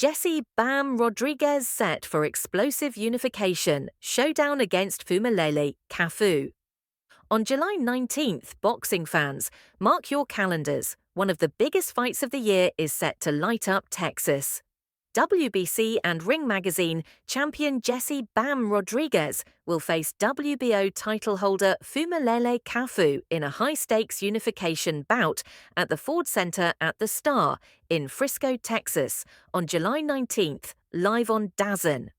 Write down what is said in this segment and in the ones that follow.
Jesse "Bam" Rodriguez set for explosive unification, showdown against Fumalele, Cafu. On July 19th, boxing fans, mark your calendars. One of the biggest fights of the year is set to light up Texas. WBC and Ring Magazine champion Jesse "Bam" Rodriguez will face WBO title holder Fumalele Cafu in a high-stakes unification bout at the Ford Center at the Star in Frisco, Texas, on July 19th, live on DAZN.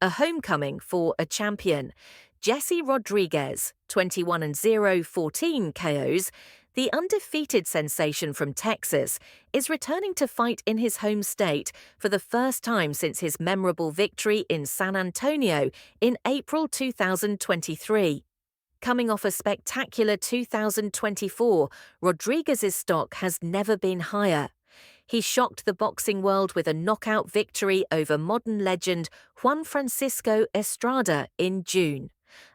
A homecoming for a champion. Jesse Rodriguez, 21-0, 14 KOs, the undefeated sensation from Texas, is returning to fight in his home state for the first time since his memorable victory in San Antonio in April 2023. Coming off a spectacular 2024, Rodriguez's stock has never been higher. He shocked the boxing world with a knockout victory over modern legend Juan Francisco Estrada in June,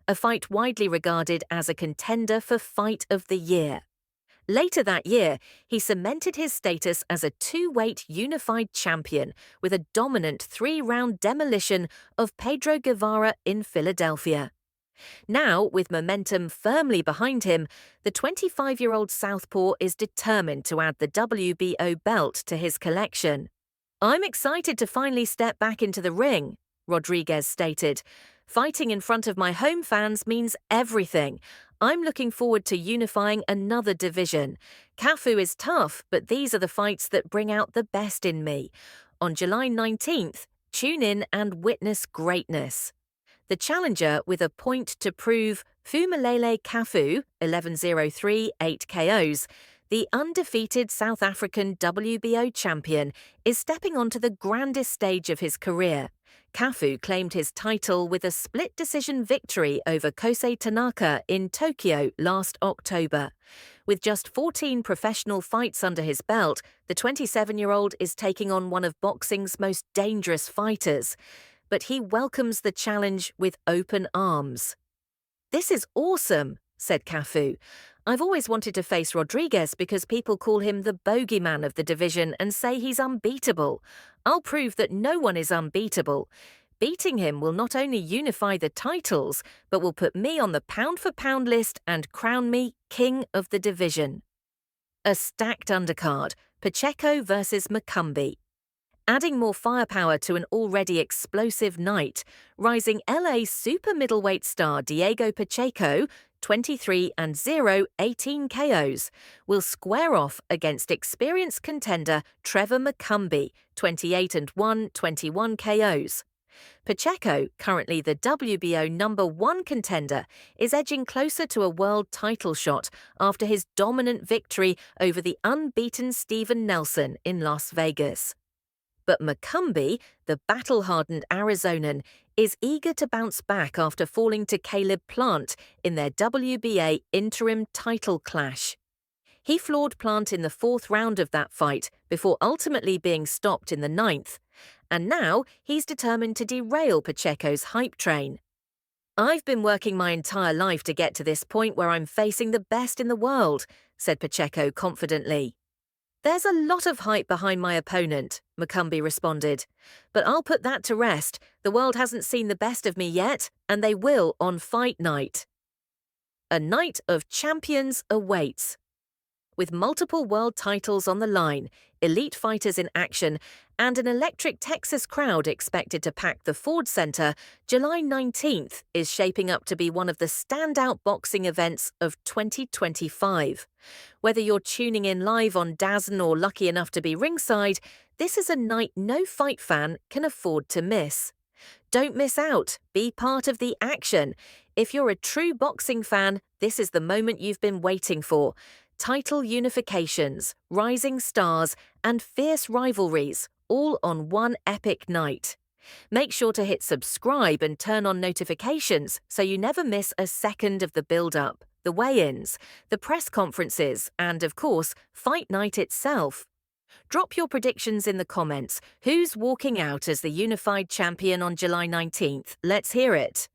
a fight widely regarded as a contender for Fight of the Year. Later that year, he cemented his status as a two-weight unified champion with a dominant three-round demolition of Pedro Guevara in Philadelphia. Now, with momentum firmly behind him, the 25-year-old southpaw is determined to add the WBO belt to his collection. "I'm excited to finally step back into the ring," Rodriguez stated. "Fighting in front of my home fans means everything. I'm looking forward to unifying another division. Cafu is tough, but these are the fights that bring out the best in me. On July 19th, tune in and witness greatness." The challenger with a point to prove, Fumalele Cafu, 11-0-3, 8 KOs, the undefeated South African WBO champion, is stepping onto the grandest stage of his career. Cafu claimed his title with a split-decision victory over Kosei Tanaka in Tokyo last October. With just 14 professional fights under his belt, the 27-year-old is taking on one of boxing's most dangerous fighters. But he welcomes the challenge with open arms. "This is awesome," said Cafu. "I've always wanted to face Rodriguez because people call him the bogeyman of the division and say he's unbeatable. I'll prove that no one is unbeatable. Beating him will not only unify the titles, but will put me on the pound-for-pound list and crown me king of the division." A stacked undercard, Pacheco versus Macumbi. Adding more firepower to an already explosive night, rising LA super middleweight star Diego Pacheco, 23-0, 18 KOs, will square off against experienced contender Trevor Macumbi, 28-1, 21 KOs. Pacheco, currently the WBO #1 contender, is edging closer to a world title shot after his dominant victory over the unbeaten Steven Nelson in Las Vegas. But Macumbi, the battle-hardened Arizonan, is eager to bounce back after falling to Caleb Plant in their WBA interim title clash. He floored Plant in the 4th round of that fight before ultimately being stopped in the 9th, and now he's determined to derail Pacheco's hype train. "I've been working my entire life to get to this point where I'm facing the best in the world," said Pacheco confidently. "There's a lot of hype behind my opponent," Macumbi responded. "But I'll put that to rest. The world hasn't seen the best of me yet, and they will on fight night." A night of champions awaits. With multiple world titles on the line, elite fighters in action, and an electric Texas crowd expected to pack the Ford Center, July 19th is shaping up to be one of the standout boxing events of 2025. Whether you're tuning in live on DAZN or lucky enough to be ringside, this is a night no fight fan can afford to miss. Don't miss out. Be part of the action. If you're a true boxing fan, this is the moment you've been waiting for. Title unifications, rising stars, and fierce rivalries, all on one epic night. Make sure to hit subscribe and turn on notifications so you never miss a second of the build-up, the weigh-ins, the press conferences, and, of course, fight night itself. Drop your predictions in the comments. Who's walking out as the unified champion on July 19th? Let's hear it.